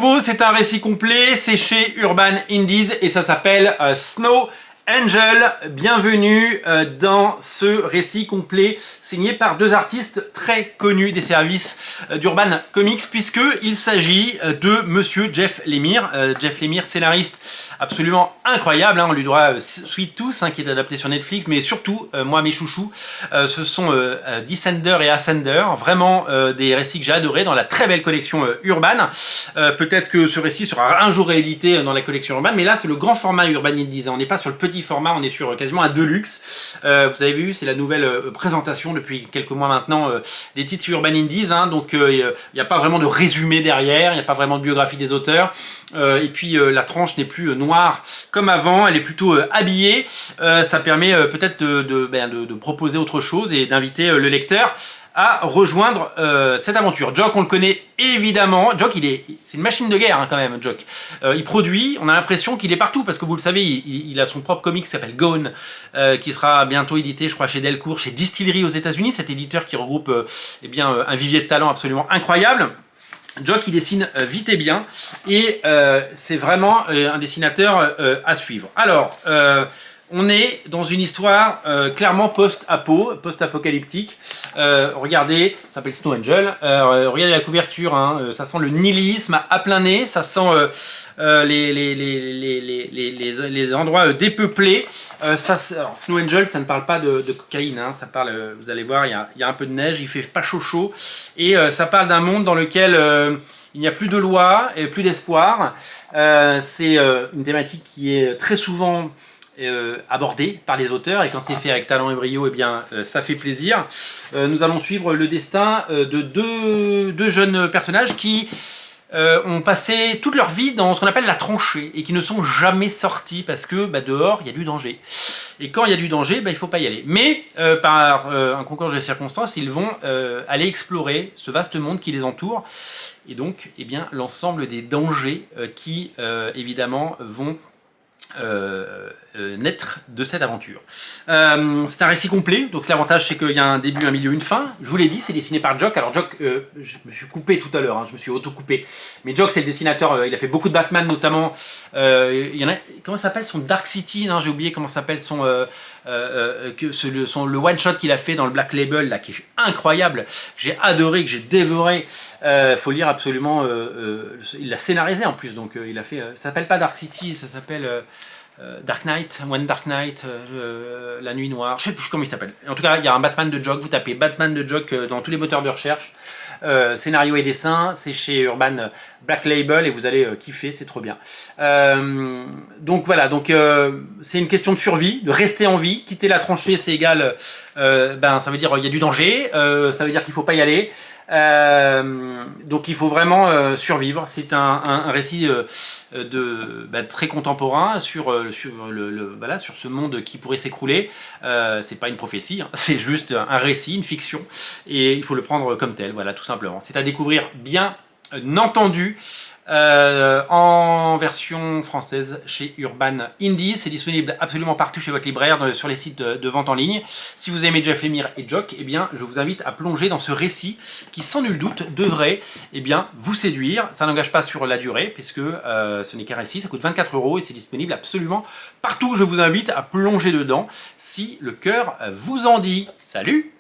nouveau, c'est un récit complet, c'est chez Urban Indies et ça s'appelle Snow Angel. Bienvenue dans ce récit complet signé par deux artistes très connus des services d'Urban Comics, puisqu'il s'agit de monsieur Jeff Lemire. Jeff Lemire, scénariste absolument incroyable, on lui doit Sweet Tooth qui est adapté sur Netflix, mais surtout, moi mes chouchous, ce sont Descender et Ascender, vraiment des récits que j'ai adorés dans la très belle collection Urban. Peut-être que ce récit sera un jour réédité dans la collection Urban, mais là c'est le grand format Urban Indies, on n'est pas sur le petit format, on est sur quasiment un deluxe. Vous avez vu, c'est la nouvelle présentation depuis quelques mois maintenant des titres Urban Indies, donc il n'y a pas vraiment de résumé derrière, il n'y a pas vraiment de biographie des auteurs, et puis la tranche n'est plus noire comme avant, elle est plutôt habillée. Ça permet peut-être de proposer autre chose et d'inviter le lecteur à rejoindre cette aventure. Jock, on le connaît évidemment. Jock, c'est une machine de guerre quand même, Jock. Il produit, on a l'impression qu'il est partout, parce que vous le savez, il a son propre comic qui s'appelle Gone, qui sera bientôt édité, je crois, chez Delcourt, chez Distillery aux États-Unis, cet éditeur qui regroupe un vivier de talent absolument incroyable. Jock, il dessine vite et bien, et c'est vraiment un dessinateur à suivre. Alors, on est dans une histoire clairement post-apocalyptique. Regardez, ça s'appelle Snow Angel. Regardez la couverture, ça sent le nihilisme à plein nez, ça sent les endroits dépeuplés. Alors, Snow Angel, ça ne parle pas de cocaïne, ça parle, vous allez voir, il y a un peu de neige, il fait pas chaud, et ça parle d'un monde dans lequel il n'y a plus de loi et plus d'espoir. C'est une thématique qui est très souvent abordé par les auteurs, et quand c'est fait avec talent et brio, ça fait plaisir. Nous allons suivre le destin de deux jeunes personnages qui ont passé toute leur vie dans ce qu'on appelle la tranchée et qui ne sont jamais sortis parce que dehors il y a du danger, et quand il y a du danger, il ne faut pas y aller, mais par un concours de circonstances, ils vont aller explorer ce vaste monde qui les entoure, et donc l'ensemble des dangers qui évidemment vont naître de cette aventure. C'est un récit complet, donc l'avantage c'est qu'il y a un début, un milieu, une fin. Je vous l'ai dit, c'est dessiné par Jock. Alors Jock, je me suis coupé tout à l'heure, je me suis auto-coupé. Mais Jock, c'est le dessinateur, il a fait beaucoup de Batman notamment. Il y en a, comment s'appelle son Dark City, j'ai oublié comment s'appelle son le one-shot qu'il a fait dans le Black Label, là, qui est incroyable. J'ai adoré, que j'ai dévoré. Faut lire absolument. Il l'a scénarisé en plus, donc il a fait. Ça s'appelle pas Dark City, ça s'appelle Dark Knight, One Dark Knight, La Nuit Noire, je sais plus comment il s'appelle. En tout cas, il y a un Batman de Jock, vous tapez Batman de Jock dans tous les moteurs de recherche. Scénario et dessin, c'est chez Urban Black Label et vous allez kiffer, c'est trop bien. Donc voilà, c'est une question de survie, de rester en vie. Quitter la tranchée, c'est égal, ça veut dire il y a du danger, ça veut dire qu'il ne faut pas y aller. Donc il faut vraiment survivre. C'est un récit très contemporain sur ce monde qui pourrait s'écrouler. C'est pas une prophétie, c'est juste un récit, une fiction, et il faut le prendre comme tel, voilà, tout simplement. C'est à découvrir bien entendu en version française chez Urban Indies. C'est disponible absolument partout chez votre libraire, sur les sites de vente en ligne. Si vous aimez Jeff Lemire et Jock, je vous invite à plonger dans ce récit qui, sans nul doute, devrait vous séduire. Ça n'engage pas sur la durée, puisque ce n'est qu'un récit, ça coûte 24 € et c'est disponible absolument partout. Je vous invite à plonger dedans si le cœur vous en dit. Salut!